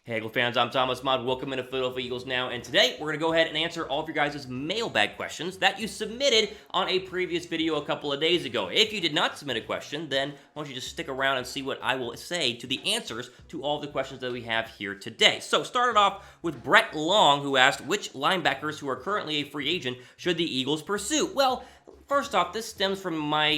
Hey Eagle fans, I'm Thomas Mott. Welcome into Philadelphia Eagles Now, and today we're going to go ahead and answer all of your guys' mailbag questions that you submitted on a previous video a couple of days ago. If you did not submit a question, then why don't you just stick around and see what I will say to the answers to all of the questions that we have here today. So, started off with Brett Long, who asked, which linebackers who are currently a free agent should the Eagles pursue? Well, first off, this stems from my,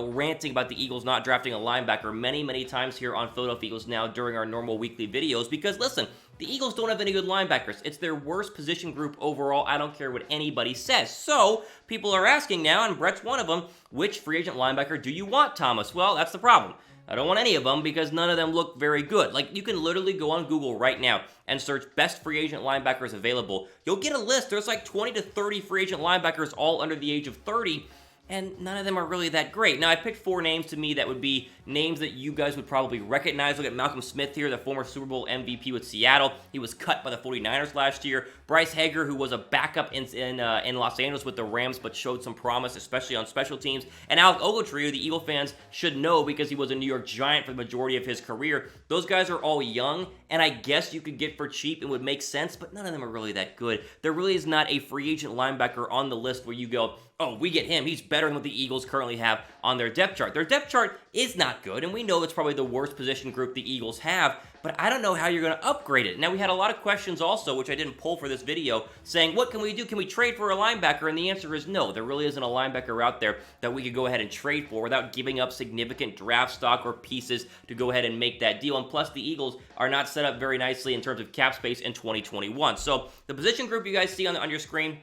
ranting about the Eagles not drafting a linebacker many times here on Philadelphia Eagles Now during our normal weekly videos because, listen, the Eagles don't have any good linebackers. It's their worst position group overall. I don't care what anybody says. So, people are asking now, and Brett's one of them, which free agent linebacker do you want, Thomas? Well, that's the problem. I don't want any of them because none of them look very good. Like, you can literally go on Google right now and search best free agent linebackers available. You'll get a list. There's like 20 to 30 free agent linebackers all under the age of 30. And none of them are really that great. Now, I picked 4 names to me that would be names that you guys would probably recognize. Look at Malcolm Smith here, the former Super Bowl MVP with Seattle. He was cut by the 49ers last year. Bryce Hager, who was a backup in Los Angeles with the Rams, but showed some promise, especially on special teams. And Alec Ogletree, who the Eagle fans should know because he was a New York Giant for the majority of his career. Those guys are all young, and I guess you could get for cheap and would make sense, but none of them are really that good. There really is not a free agent linebacker on the list where you go, oh, we get him. He's better than what the Eagles currently have on their depth chart. Their depth chart is not good, and we know it's probably the worst position group the Eagles have, but I don't know how you're going to upgrade it. Now, we had a lot of questions also, which I didn't pull for this video, saying, what can we do? Can we trade for a linebacker? And the answer is no. There really isn't a linebacker out there that we could go ahead and trade for without giving up significant draft stock or pieces to go ahead and make that deal. And plus, the Eagles are not set up very nicely in terms of cap space in 2021. So, the position group you guys see on your screen,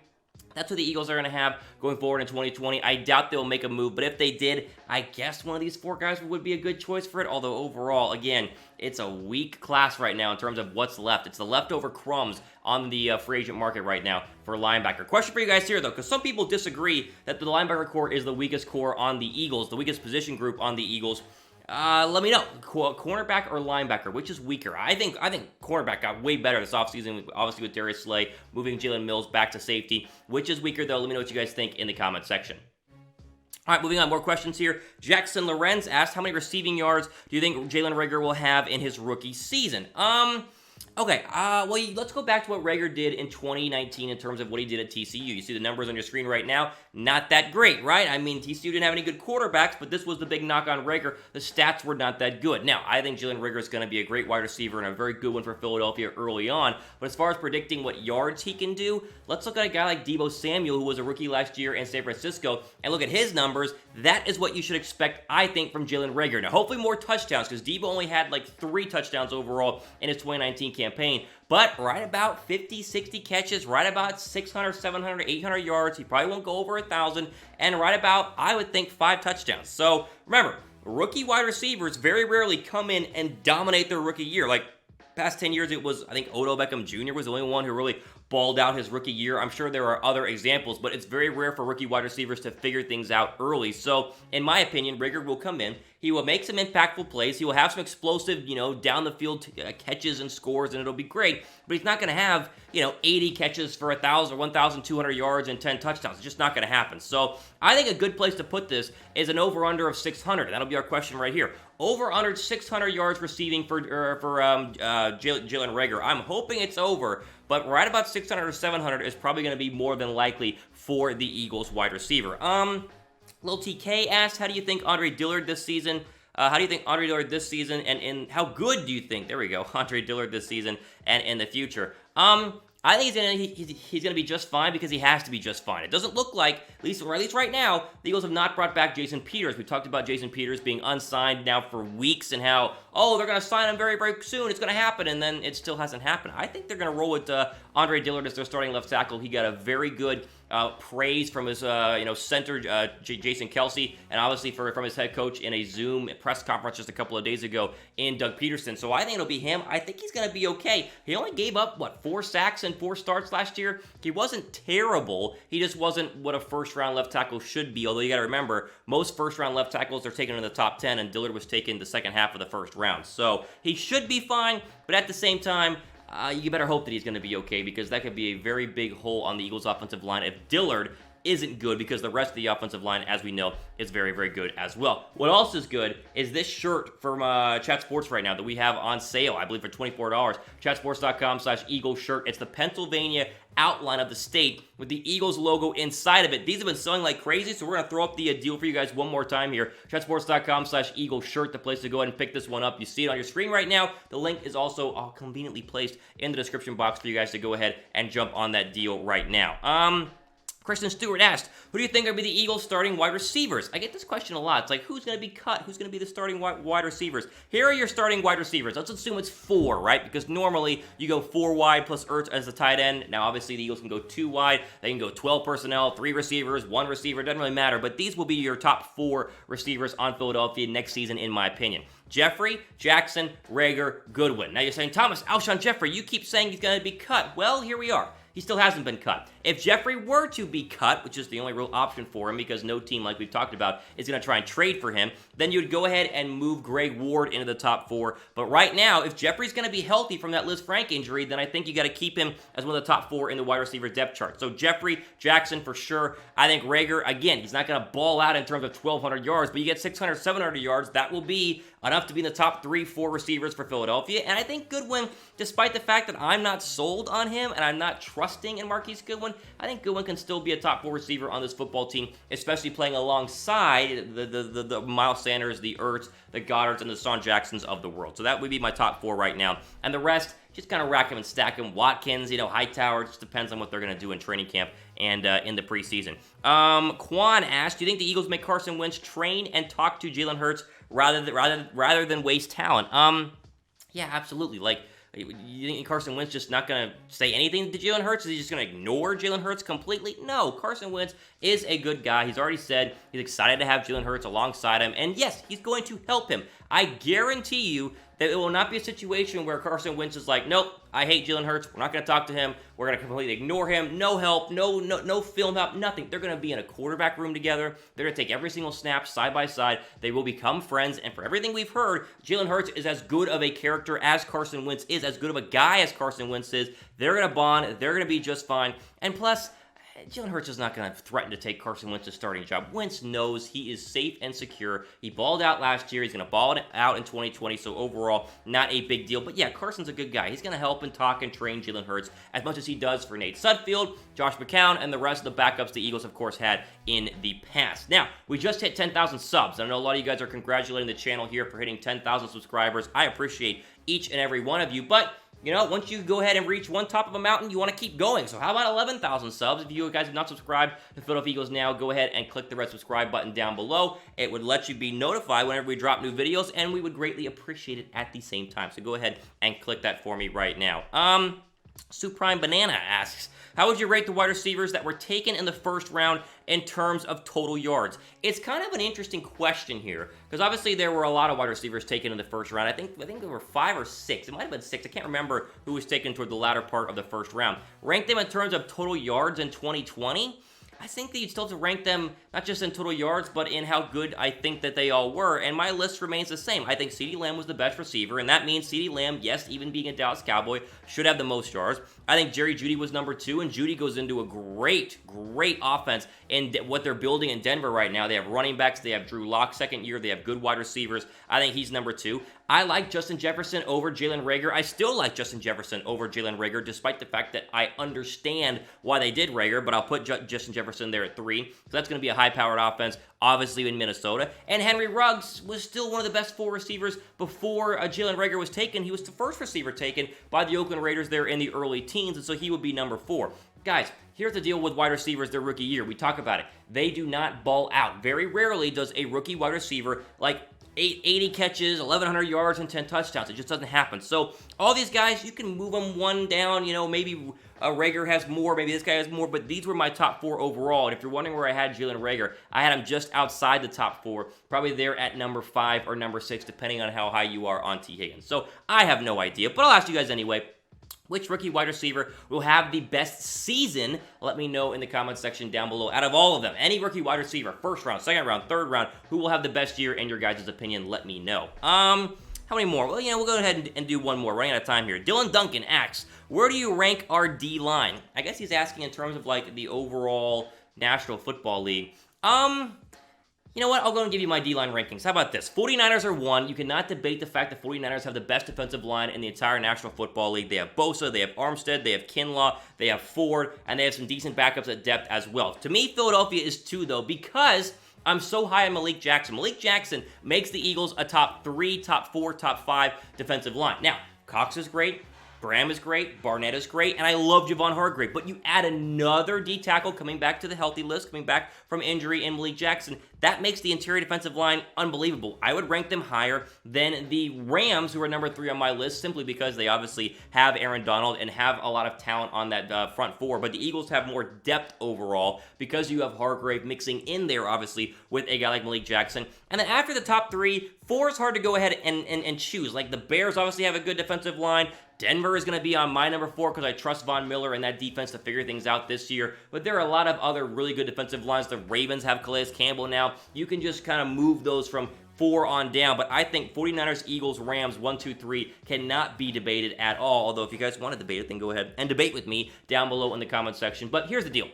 that's what the Eagles are going to have going forward in 2020. I doubt they'll make a move, but if they did, I guess one of these 4 guys would be a good choice for it. Although overall, again, it's a weak class right now in terms of what's left. It's the leftover crumbs on the free agent market right now for linebacker. Question for you guys here, though, because some people disagree that the linebacker core is the weakest core on the Eagles, the weakest position group on the Eagles. Let me know. Cornerback or linebacker, which is weaker? I think cornerback got way better this offseason, obviously with Darius Slay, moving Jalen Mills back to safety. Which is weaker, though? Let me know what you guys think in the comment section. All right, moving on. More questions here. Jackson Lorenz asked, how many receiving yards do you think Jalen Reagor will have in his rookie season? Okay, well, let's go back to what Reagor did in 2019 in terms of what he did at TCU. You see the numbers on your screen right now. Not that great, right? I mean, TCU didn't have any good quarterbacks, but this was the big knock on Reagor. The stats were not that good. Now, I think Jalen Reagor is going to be a great wide receiver and a very good one for Philadelphia early on, but as far as predicting what yards he can do, let's look at a guy like Deebo Samuel, who was a rookie last year in San Francisco, and look at his numbers. That is what you should expect, I think, from Jalen Reagor. Now, hopefully more touchdowns, because Deebo only had like 3 touchdowns overall in his 2019 campaign, but right about 50, 60 catches, right about 600, 700, 800 yards. He probably won't go over 1,000, and right about, I would think, 5 touchdowns. So, remember, rookie wide receivers very rarely come in and dominate their rookie year. Like, past 10 years, it was, I think, Odell Beckham Jr. was the only one who really balled out his rookie year. I'm sure there are other examples, but it's very rare for rookie wide receivers to figure things out early. So, in my opinion, Reagor will come in. He will make some impactful plays. He will have some explosive, down the field catches and scores, and it'll be great. But he's not going to have, 80 catches for 1,000 or 1,200 yards and 10 touchdowns. It's just not going to happen. So, I think a good place to put this is an over-under of 600. That'll be our question right here. Over-under 600 yards receiving for Jalen Reagor. I'm hoping it's over, but right about 600 or 700 is probably going to be more than likely for the Eagles wide receiver. Lil TK asked, how do you think Andre Dillard this season? And how good do you think, there we go, Andre Dillard this season and in the future? I think he's gonna be just fine because he has to be just fine. It doesn't look like, at least right now, the Eagles have not brought back Jason Peters. We talked about Jason Peters being unsigned now for weeks and how, they're gonna sign him very, very soon. It's gonna happen, and then it still hasn't happened. I think they're gonna roll with Andre Dillard as their starting left tackle. He got a very good praise from his center Jason Kelce, and obviously from his head coach in a Zoom press conference just a couple of days ago in Doug Peterson. So I think it'll be him. I think he's going to be okay. He only gave up 4 sacks and 4 starts last year. He wasn't terrible. He just wasn't what a first-round left tackle should be. Although you got to remember, most first-round left tackles are taken in the top 10, and Dillard was taken the second half of the first round. So he should be fine, but at the same time, you better hope that he's going to be okay, because that could be a very big hole on the Eagles' offensive line if Dillard isn't good because the rest of the offensive line, as we know, is very, very good as well. What else is good is this shirt from Chat Sports right now that we have on sale, I believe for $24. Chatsports.com/Eagles shirt. It's the Pennsylvania outline of the state with the Eagles logo inside of it. These have been selling like crazy, so we're going to throw up the deal for you guys one more time here. Chatsports.com/Eagles shirt, the place to go ahead and pick this one up. You see it on your screen right now. The link is also conveniently placed in the description box for you guys to go ahead and jump on that deal right now. Kristen Stewart asked, who do you think are going to be the Eagles' starting wide receivers? I get this question a lot. It's like, who's going to be cut? Who's going to be the starting wide receivers? Here are your starting wide receivers. Let's assume it's 4, right? Because normally you go 4 wide plus Ertz as the tight end. Now, obviously, the Eagles can go 2 wide. They can go 12 personnel, 3 receivers, 1 receiver. It doesn't really matter. But these will be your top 4 receivers on Philadelphia next season, in my opinion. Jeffrey, Jackson, Reagor, Goodwin. Now you're saying, Thomas, Alshon Jeffrey, you keep saying he's going to be cut. Well, here we are. He still hasn't been cut. If Jeffrey were to be cut, which is the only real option for him because no team, like we've talked about, is going to try and trade for him, then you'd go ahead and move Greg Ward into the top 4. But right now, if Jeffrey's going to be healthy from that Liz Frank injury, then I think you got to keep him as one of the top 4 in the wide receiver depth chart. So Jeffrey, Jackson for sure. I think Reagor, again, he's not going to ball out in terms of 1,200 yards, but you get 600, 700 yards. That will be enough to be in the top 3, 4 receivers for Philadelphia. And I think Goodwin, despite the fact that I'm not sold on him and I'm not trusting in Marquise Goodwin, I think Goodwin can still be a top 4 receiver on this football team, especially playing alongside the Miles Sanders, the Ertz, the Goddards, and the Deshaun Jacksons of the world. So that would be my top 4 right now. And the rest, just kind of rack them and stack them. Watkins, Hightower, just depends on what they're going to do in training camp and in the preseason. Quan asked, do you think the Eagles make Carson Wentz train and talk to Jalen Hurts rather than waste talent? Yeah, absolutely. Like, you think Carson Wentz just not going to say anything to Jalen Hurts? Is he just going to ignore Jalen Hurts completely? No, Carson Wentz is a good guy. He's already said he's excited to have Jalen Hurts alongside him. And yes, he's going to help him. I guarantee you that it will not be a situation where Carson Wentz is like, nope, I hate Jalen Hurts. We're not going to talk to him. We're going to completely ignore him. No help, no film help, nothing. They're going to be in a quarterback room together. They're going to take every single snap side by side. They will become friends. And for everything we've heard, Jalen Hurts is as good of a character as Carson Wentz is, as good of a guy as Carson Wentz is. They're going to bond. They're going to be just fine. And plus, Jalen Hurts is not going to threaten to take Carson Wentz's starting job. Wentz knows he is safe and secure. He balled out last year. He's going to ball it out in 2020, so overall, not a big deal. But yeah, Carson's a good guy. He's going to help and talk and train Jalen Hurts as much as he does for Nate Sudfeld, Josh McCown, and the rest of the backups the Eagles, of course, had in the past. Now, we just hit 10,000 subs. I know a lot of you guys are congratulating the channel here for hitting 10,000 subscribers. I appreciate each and every one of you, but once you go ahead and reach one top of a mountain, you want to keep going. So how about 11,000 subs? If you guys have not subscribed to Philadelphia Eagles Now, go ahead and click the red subscribe button down below. It would let you be notified whenever we drop new videos, and we would greatly appreciate it at the same time. So go ahead and click that for me right now. Supreme Banana asks, how would you rate the wide receivers that were taken in the first round in terms of total yards? It's kind of an interesting question here, because obviously there were a lot of wide receivers taken in the first round. I think there were 5 or 6. It might have been 6. I can't remember who was taken toward the latter part of the first round. Rank them in terms of total yards in 2020. I think that you'd still have to rank them not just in total yards, but in how good I think that they all were, and my list remains the same. I think CeeDee Lamb was the best receiver, and that means CeeDee Lamb, yes, even being a Dallas Cowboy, should have the most yards. I think Jerry Jeudy was number 2, and Jeudy goes into a great offense in what they're building in Denver right now. They have running backs, they have Drew Lock second year, they have good wide receivers. I think he's number 2. I like Justin Jefferson over Jalen Reagor. I still like Justin Jefferson over Jalen Reagor, despite the fact that I understand why they did Reagor, but I'll put Justin Jefferson there at 3. So that's going to be a high-powered offense, obviously in Minnesota. And Henry Ruggs was still one of the best 4 receivers before Jalen Reagor was taken. He was the first receiver taken by the Oakland Raiders there in the early teens, and so he would be number 4. Guys, here's the deal with wide receivers their rookie year. We talk about it. They do not ball out. Very rarely does a rookie wide receiver, 80 catches, 1,100 yards, and 10 touchdowns. It just doesn't happen. So all these guys, you can move them one down. Maybe Reagor has more, maybe this guy has more, but these were my top 4 overall. And if you're wondering where I had Jalen Reagor, I had him just outside the top 4, probably there at number 5 or number 6, depending on how high you are on T. Higgins. So I have no idea, but I'll ask you guys anyway. Which rookie wide receiver will have the best season? Let me know in the comments section down below. Out of all of them, any rookie wide receiver, first round, second round, third round, who will have the best year in your guys' opinion? Let me know. How many more? Well, we'll go ahead and do one more. Running out of time here. Dylan Duncan asks, where do you rank our D-line? I guess he's asking in terms of the overall National Football League. You know what? I'll go and give you my D-line rankings. How about this? 49ers are 1. You cannot debate the fact that 49ers have the best defensive line in the entire National Football League. They have Bosa, they have Armstead, they have Kinlaw, they have Ford, and they have some decent backups at depth as well. To me, Philadelphia is 2, though, because I'm so high on Malik Jackson. Malik Jackson makes the Eagles a top 3, top 4, top 5 defensive line. Now, Cox is great. Graham is great, Barnett is great, and I love Javon Hargrave. But you add another D-tackle coming back to the healthy list, coming back from injury in Malik Jackson, that makes the interior defensive line unbelievable. I would rank them higher than the Rams, who are number 3 on my list, simply because they obviously have Aaron Donald and have a lot of talent on that front 4. But the Eagles have more depth overall because you have Hargrave mixing in there, obviously, with a guy like Malik Jackson. And then after the top 3, 4 is hard to go ahead and choose. Like the Bears obviously have a good defensive line. Denver is going to be on my number 4 because I trust Von Miller and that defense to figure things out this year. But there are a lot of other really good defensive lines. The Ravens have Calais Campbell now. You can just kind of move those from 4 on down. But I think 49ers, Eagles, Rams, 1, 2, 3 cannot be debated at all. Although if you guys want to debate it, then go ahead and debate with me down below in the comment section. But here's the deal.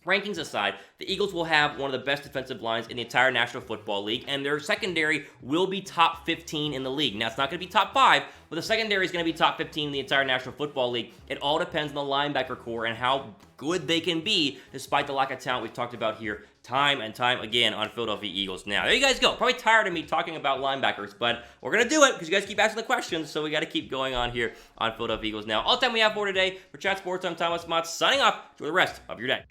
Rankings aside, the Eagles will have one of the best defensive lines in the entire National Football League, and their secondary will be top 15 in the league. Now, it's not going to be top 5, but the secondary is going to be top 15 in the entire National Football League. It all depends on the linebacker core and how good they can be, despite the lack of talent we've talked about here time and time again on Philadelphia Eagles Now. There you guys go. Probably tired of me talking about linebackers, but we're going to do it because you guys keep asking the questions, so we got to keep going on here on Philadelphia Eagles Now. All the time we have for today. For Chat Sports, I'm Thomas Mott, signing off. Enjoy the rest of your day.